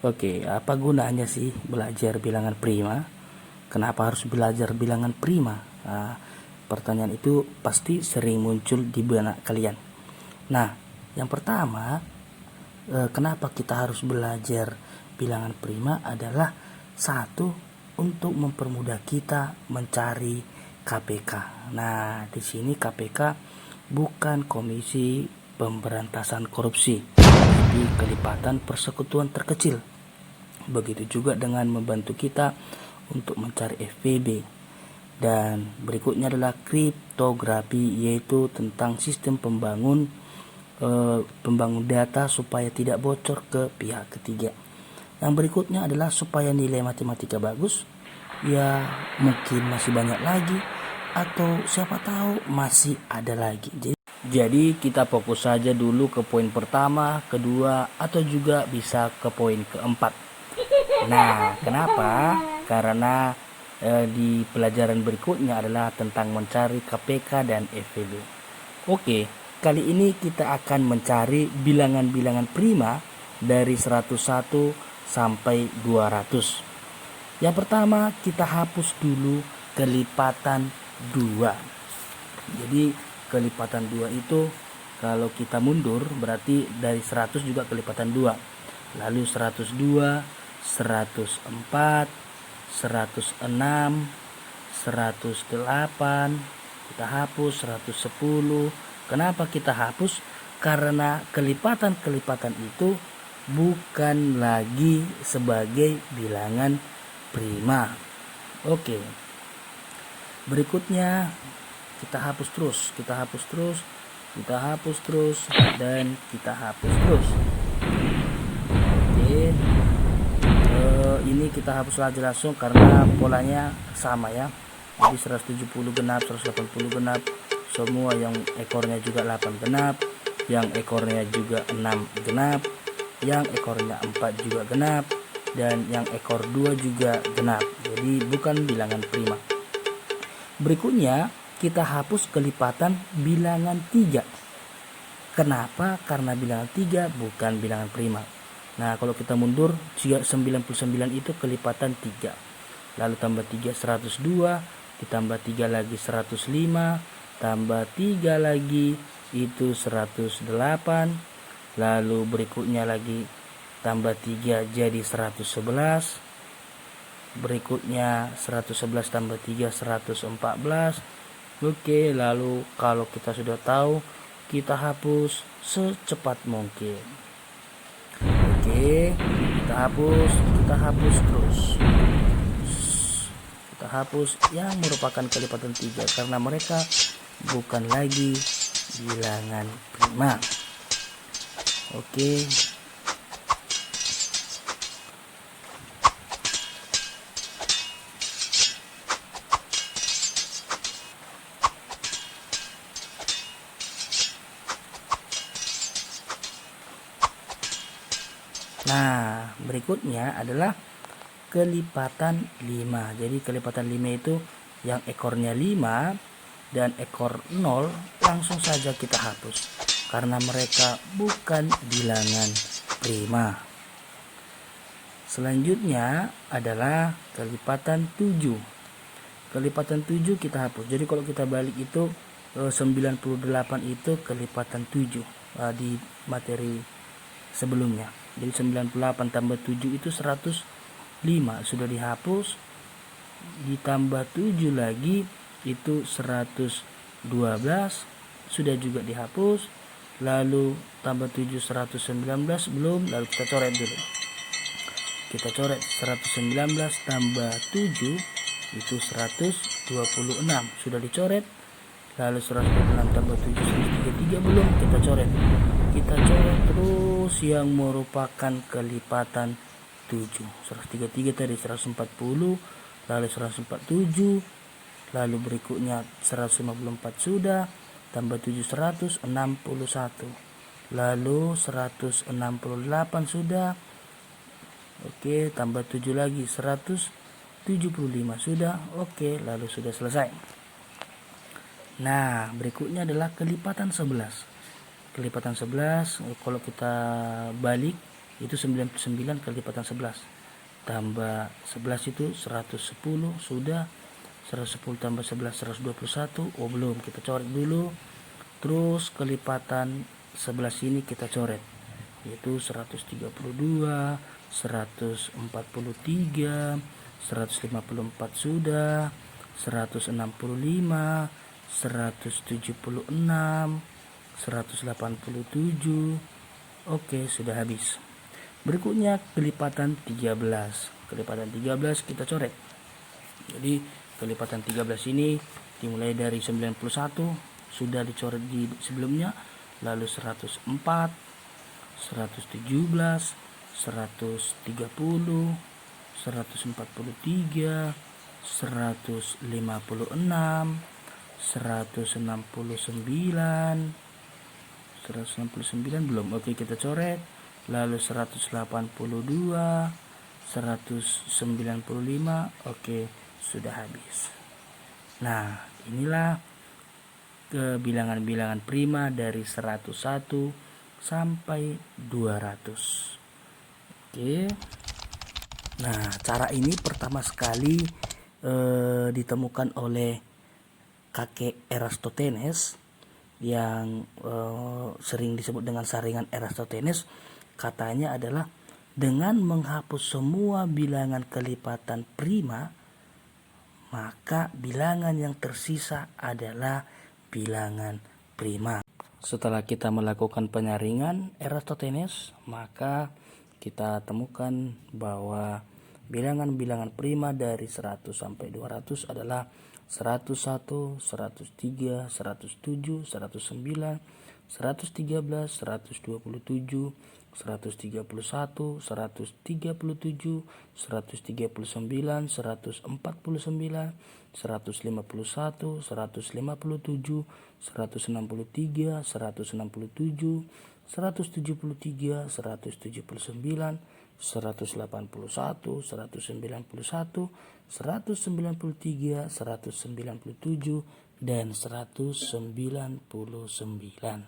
Oke, apa gunanya sih belajar bilangan prima? Kenapa harus belajar bilangan prima? Nah, pertanyaan itu pasti sering muncul di benak kalian. Nah, yang pertama, kenapa kita harus belajar bilangan prima adalah satu, untuk mempermudah kita mencari KPK. Nah, di sini KPK bukan Komisi Pemberantasan Korupsi, tapi kelipatan persekutuan terkecil. Begitu juga dengan membantu kita untuk mencari FPB. Dan berikutnya adalah kriptografi, yaitu tentang sistem pembangun data supaya tidak bocor ke pihak ketiga. Yang berikutnya adalah supaya nilai matematika bagus. Ya mungkin masih banyak lagi, atau siapa tahu masih ada lagi. Jadi kita fokus saja dulu ke poin pertama, kedua, atau juga bisa ke poin keempat. Nah, kenapa? Karena di pelajaran berikutnya adalah tentang mencari KPK dan FPB. Oke, kali ini kita akan mencari bilangan-bilangan prima dari 101 sampai 200. Yang pertama, kita hapus dulu kelipatan 2. Jadi kelipatan 2 itu kalau kita mundur berarti dari 100 juga kelipatan 2. Lalu 102, 104, 106, 108, kita hapus 110. Kenapa kita hapus? Karena kelipatan-kelipatan itu bukan lagi sebagai bilangan prima. Oke. Berikutnya kita hapus terus, kita hapus terus, kita hapus terus, dan kita hapus terus. Oke. Ini kita hapus aja langsung karena polanya sama ya. Jadi 170 genap, 180 genap, semua yang ekornya juga 8 genap, yang ekornya juga 6 genap, yang ekornya 4 juga genap, dan yang ekor 2 juga genap. Jadi bukan bilangan prima. Berikutnya kita hapus kelipatan bilangan 3. Kenapa? Karena bilangan 3 bukan bilangan prima. Nah, kalau kita mundur 99 itu kelipatan 3. Lalu tambah 3 102, ditambah 3 lagi 105, tambah 3 lagi itu 108. Lalu berikutnya lagi tambah 3 jadi 111. Berikutnya 111 tambah 3 114. Oke, lalu kalau kita sudah tahu, kita hapus secepat mungkin. Oke, kita hapus terus. Kita hapus yang merupakan kelipatan 3 karena mereka bukan lagi bilangan prima. Oke. Nah, berikutnya adalah kelipatan 5. Jadi kelipatan 5 itu yang ekornya 5 dan ekor 0 langsung saja kita hapus karena mereka bukan bilangan prima. Selanjutnya adalah kelipatan 7. Kelipatan 7 kita hapus. Jadi kalau kita balik itu 98 itu kelipatan 7 di materi sebelumnya. Jadi 98 tambah 7 itu 105, sudah dihapus. Ditambah 7 lagi itu 112, sudah juga dihapus. Lalu tambah 7 119 belum, lalu kita coret dulu. Kita coret 119 tambah 7 itu 126, sudah dicoret. Lalu 126 tambah 7 133 belum, kita coret. Kita coret terus yang merupakan kelipatan 7. 133 tadi 140, lalu 147, lalu berikutnya 154 sudah, tambah 7 161, lalu 168 sudah. Oke, tambah 7 lagi 175 sudah. Oke, lalu sudah selesai. Nah, berikutnya adalah kelipatan 11. Kelipatan 11 kalau kita balik itu 99 kali lipatan 11 tambah 11 itu 110 sudah. 110 tambah 11 121. Oh belum, kita coret dulu. Terus kelipatan 11 ini kita coret, yaitu 132, 143, 154 sudah, 165, 176, 187. Oke, sudah habis. Berikutnya kelipatan 13. Kelipatan 13 kita coret. Jadi kelipatan 13 ini dimulai dari 91 sudah dicoret di sebelumnya, lalu 104, 117, 130, 143, 156, 169, 169 belum. Oke, kita coret. Lalu 182, 195. Oke, sudah habis. Nah, inilah bilangan-bilangan prima dari 101 sampai 200. Oke. Nah, cara ini pertama sekali ditemukan oleh kakek Eratosthenes yang sering disebut dengan saringan Eratosthenes. Katanya adalah dengan menghapus semua bilangan kelipatan prima, maka bilangan yang tersisa adalah bilangan prima. Setelah kita melakukan penyaringan Eratosthenes, maka kita temukan bahwa bilangan-bilangan prima dari 100 sampai 200 adalah 101, 103, 107, 109, 113, 127, 131, 137, 139, 149, 151, 157, 163, 167, 173, 179, 181, 191, 193, 197, dan 199.